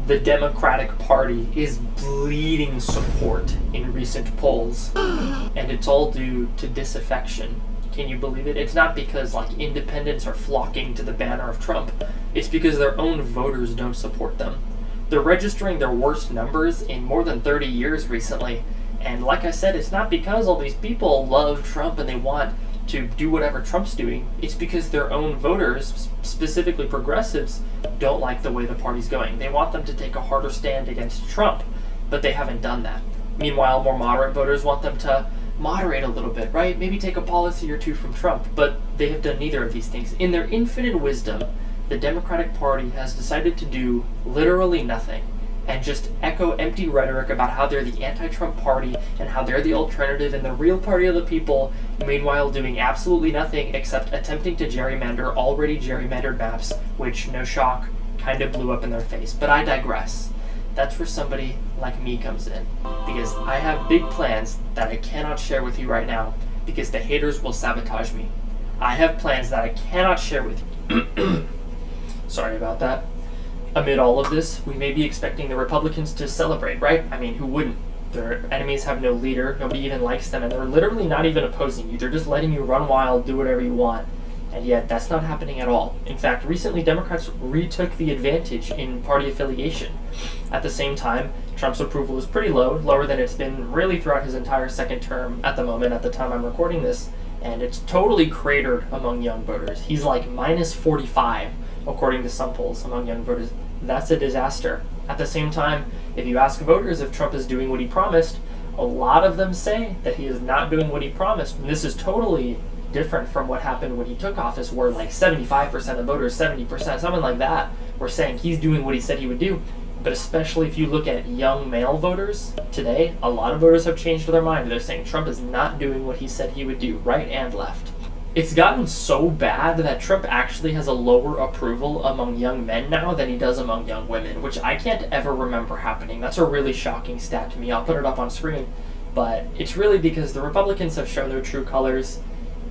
The Democratic Party is bleeding support in recent polls, and it's all due to disaffection. Can you believe it? It's not because like independents are flocking to the banner of Trump. It's because their own voters don't support them. They're registering their worst numbers in more than 30 years recently. And like I said, it's not because all these people love Trump and they want to do whatever Trump's doing. It's because their own voters, specifically progressives, don't like the way the party's going. They want them to take a harder stand against Trump, but they haven't done that. Meanwhile, more moderate voters want them to moderate a little bit, right? Maybe take a policy or two from Trump, but they have done neither of these things. In their infinite wisdom, the Democratic Party has decided to do literally nothing and just echo empty rhetoric about how they're the anti-Trump party and how they're the alternative and the real party of the people, meanwhile doing absolutely nothing except attempting to gerrymander already gerrymandered maps, which, no shock, kind of blew up in their face. But I digress. That's where somebody like me comes in, because I have big plans that I cannot share with you right now because the haters will sabotage me. I have plans that I cannot share with you. Sorry about that. Amid all of this, we may be expecting the Republicans to celebrate, right? I mean, who wouldn't? Their enemies have no leader, nobody even likes them, and they're literally not even opposing you. They're just letting you run wild, do whatever you want. And yet, that's not happening at all. In fact, recently Democrats retook the advantage in party affiliation. At the same time, Trump's approval is pretty low, lower than it's been really throughout his entire second term at the moment, at the time I'm recording this, and it's totally cratered among young voters. He's like minus 45, according to some polls, among young voters. That's a disaster. At the same time, if you ask voters if Trump is doing what he promised, a lot of them say that he is not doing what he promised. And this is totally different from what happened when he took office, where like 75% of voters, 70%, something like that, were saying he's doing what he said he would do. But especially if you look at young male voters today, a lot of voters have changed their mind. They're saying Trump is not doing what he said he would do, right and left. It's gotten so bad that Trump actually has a lower approval among young men now than he does among young women, which I can't ever remember happening. That's a really shocking stat to me. I'll put it up on screen. But it's really because the Republicans have shown their true colors.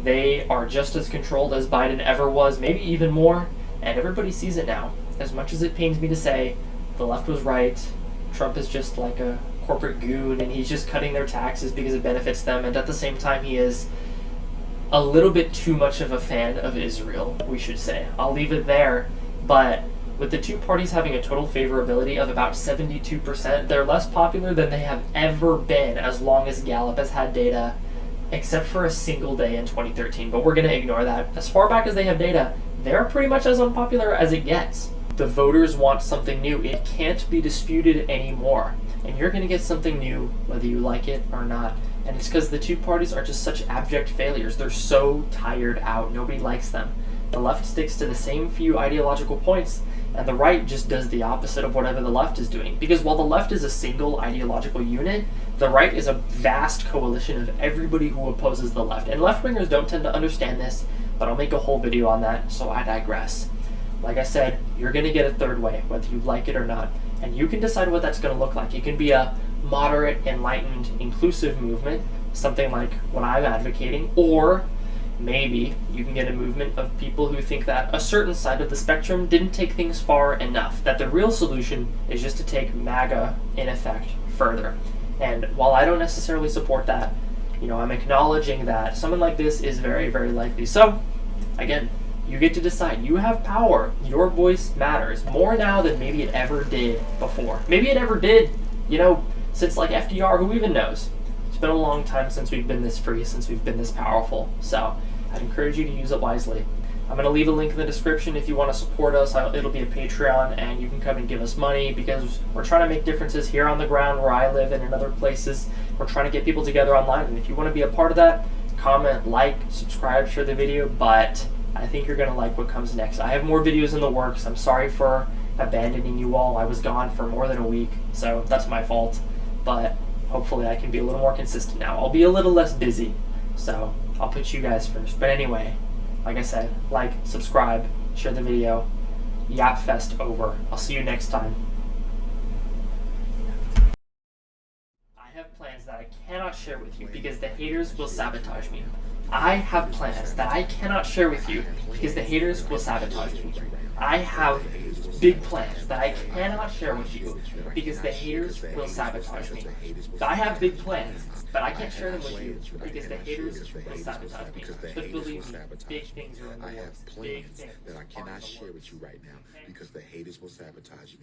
They are just as controlled as Biden ever was, maybe even more, and everybody sees it now. As much as it pains me to say, the left was right. Trump is just like a corporate goon, and he's just cutting their taxes because it benefits them, and at the same time he is a little bit too much of a fan of Israel, we should say. I'll leave it there, but with the two parties having a total favorability of about 72%, they're less popular than they have ever been as long as Gallup has had data, except for a single day in 2013, but we're going to ignore that. As far back as they have data, they're pretty much as unpopular as it gets. The voters want something new. It can't be disputed anymore, and you're going to get something new whether you like it or not. And it's because the two parties are just such abject failures. They're so tired out. Nobody likes them. The left sticks to the same few ideological points, and the right just does the opposite of whatever the left is doing. Because while the left is a single ideological unit, the right is a vast coalition of everybody who opposes the left. And left-wingers don't tend to understand this, but I'll make a whole video on that, so I digress. Like I said, you're going to get a third way, whether you like it or not. And you can decide what that's going to look like. It can be a moderate, enlightened, inclusive movement, something like what I'm advocating, or maybe you can get a movement of people who think that a certain side of the spectrum didn't take things far enough, that the real solution is just to take MAGA, in effect, further. And while I don't necessarily support that, I'm acknowledging that someone like this is very, very likely. So, again, you get to decide. You have power. Your voice matters more now than maybe it ever did before. Maybe it ever did, since like FDR, who even knows? It's been a long time since we've been this free, since we've been this powerful. So I'd encourage you to use it wisely. I'm going to leave a link in the description if you want to support us. It'll be a Patreon, and you can come and give us money because we're trying to make differences here on the ground where I live and in other places. We're trying to get people together online, and if you want to be a part of that, comment, like, subscribe, share the video, but I think you're going to like what comes next. I have more videos in the works. I'm sorry for abandoning you all. I was gone for more than a week, so that's my fault. But hopefully I can be a little more consistent now. I'll be a little less busy, so I'll put you guys first. But anyway, like I said, like, subscribe, share the video. Yap Fest over. I'll see you next time. I have plans that I cannot share with you because the haters will sabotage me. I have plans that I cannot share with you because the haters will sabotage me. I have big plans that I cannot share with you because the haters will sabotage me. I have big plans, but I can't share them with you because the haters will sabotage me. But believe me, big things are in the I works. have Big plans things that I are in cannot the share with works. you right now because the haters will sabotage me.